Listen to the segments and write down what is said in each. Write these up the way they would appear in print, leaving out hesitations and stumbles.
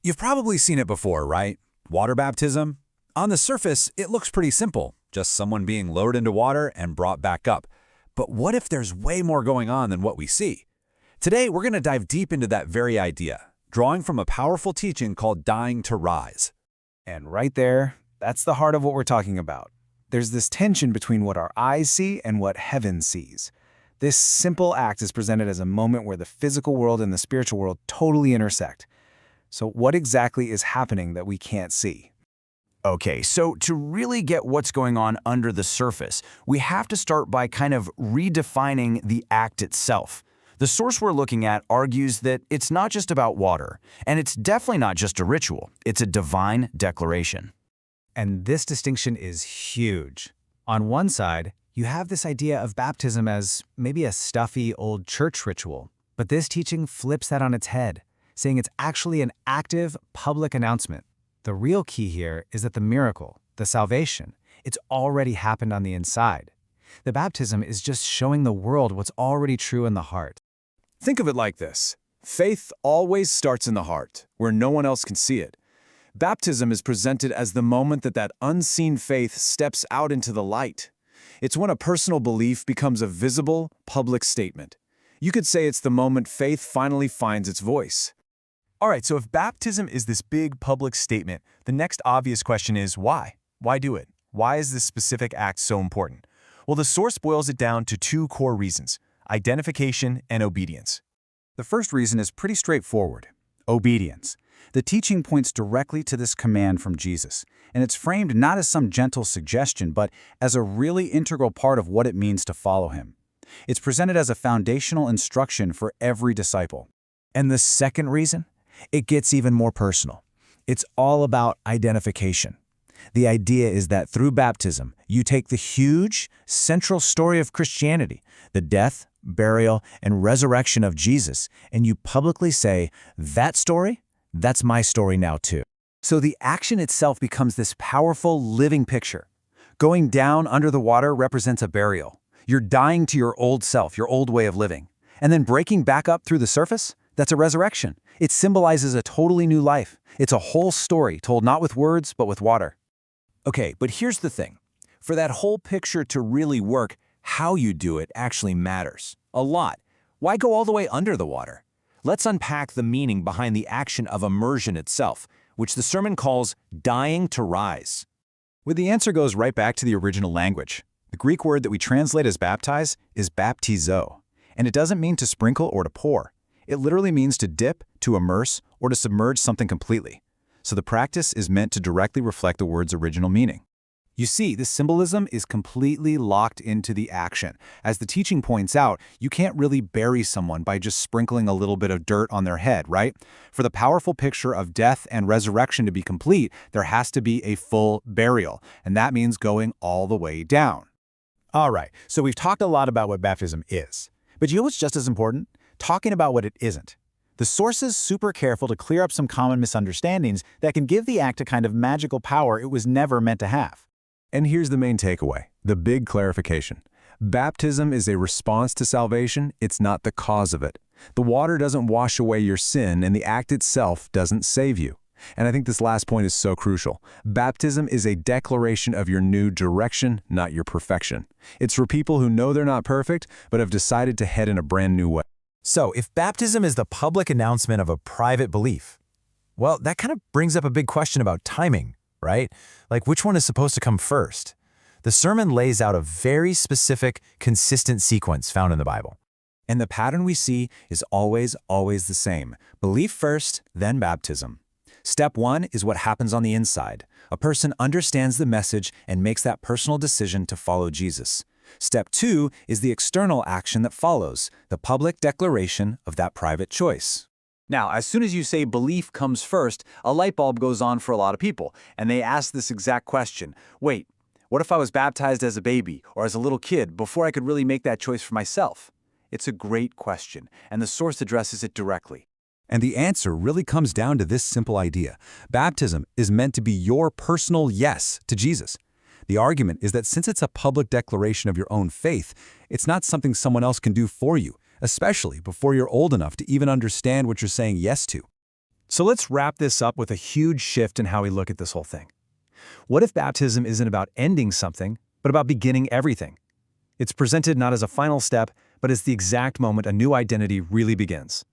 You've probably seen it before, right? Water baptism? On the surface, it looks pretty simple, just someone being lowered into water and brought back up. But what if there's way more going on than what we see? Today, we're going to dive deep into that very idea, drawing from a powerful teaching called dying to rise. And right there, that's the heart of what we're talking about. There's this tension between what our eyes see and what heaven sees. This simple act is presented as a moment where the physical world and the spiritual world totally intersect. So what exactly is happening that we can't see? Okay, so to really get what's going on under the surface, we have to start by kind of redefining the act itself. The source we're looking at argues that it's not just about water, and it's definitely not just a ritual, it's a divine declaration. And this distinction is huge. On one side, you have this idea of baptism as maybe a stuffy old church ritual, but this teaching flips that on its head, saying it's actually an active public announcement. The real key here is that the miracle, the salvation, it's already happened on the inside. The baptism is just showing the world what's already true in the heart. Think of it like this. Faith always starts in the heart, where no one else can see it. Baptism is presented as the moment that unseen faith steps out into the light. It's when a personal belief becomes a visible, public statement. You could say it's the moment faith finally finds its voice. All right, so if baptism is this big public statement, the next obvious question is why? Why do it? Why is this specific act so important? Well, the source boils it down to two core reasons: identification and obedience. The first reason is pretty straightforward: obedience. The teaching points directly to this command from Jesus, and it's framed not as some gentle suggestion, but as a really integral part of what it means to follow him. It's presented as a foundational instruction for every disciple. And the second reason? It gets even more personal. It's all about identification. The idea is that through baptism, you take the huge, central story of Christianity, the death, burial, and resurrection of Jesus, and you publicly say, that story, that's my story now too. So the action itself becomes this powerful, living picture. Going down under the water represents a burial. You're dying to your old self, your old way of living. And then breaking back up through the surface, that's a resurrection. It symbolizes a totally new life. It's a whole story told not with words, but with water. Okay, but here's the thing. For that whole picture to really work, how you do it actually matters. A lot. Why go all the way under the water? Let's unpack the meaning behind the action of immersion itself, which the sermon calls dying to rise. Well, the answer goes right back to the original language. The Greek word that we translate as baptize is baptizo, and it doesn't mean to sprinkle or to pour. It literally means to dip, to immerse, or to submerge something completely. So the practice is meant to directly reflect the word's original meaning. You see, the symbolism is completely locked into the action. As the teaching points out, you can't really bury someone by just sprinkling a little bit of dirt on their head, right? For the powerful picture of death and resurrection to be complete, there has to be a full burial, and that means going all the way down. All right, so we've talked a lot about what baptism is. But you know what's just as important? Talking about what it isn't. The source is super careful to clear up some common misunderstandings that can give the act a kind of magical power it was never meant to have. And here's the main takeaway, the big clarification. Baptism is a response to salvation, it's not the cause of it. The water doesn't wash away your sin, and the act itself doesn't save you. And I think this last point is so crucial. Baptism is a declaration of your new direction, not your perfection. It's for people who know they're not perfect, but have decided to head in a brand new way. So if baptism is the public announcement of a private belief, well, that kind of brings up a big question about timing, right? Like, which one is supposed to come first? The sermon lays out a very specific, consistent sequence found in the Bible. And the pattern we see is always the same. Belief first, then baptism. Step one is what happens on the inside. A person understands the message and makes that personal decision to follow Jesus. Step two is the external action that follows, the public declaration of that private choice. Now, as soon as you say belief comes first, a light bulb goes on for a lot of people, and they ask this exact question. Wait, what if I was baptized as a baby or as a little kid before I could really make that choice for myself? It's a great question, and the source addresses it directly. And the answer really comes down to this simple idea. Baptism is meant to be your personal yes to Jesus. The argument is that since it's a public declaration of your own faith, it's not something someone else can do for you, especially before you're old enough to even understand what you're saying yes to. So let's wrap this up with a huge shift in how we look at this whole thing. What if baptism isn't about ending something, but about beginning everything? It's presented not as a final step, but as the exact moment a new identity really begins.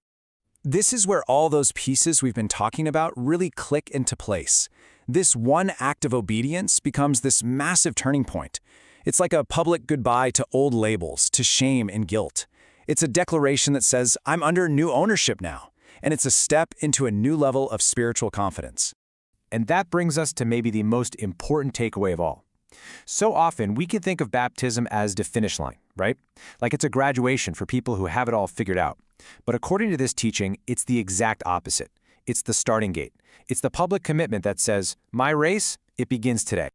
This is where all those pieces we've been talking about really click into place. This one act of obedience becomes this massive turning point. It's like a public goodbye to old labels, to shame and guilt. It's a declaration that says, I'm under new ownership now, and it's a step into a new level of spiritual confidence. And that brings us to maybe the most important takeaway of all. So often, we can think of baptism as the finish line, right? Like it's a graduation for people who have it all figured out. But according to this teaching, it's the exact opposite. It's the starting gate. It's the public commitment that says, my race, it begins today.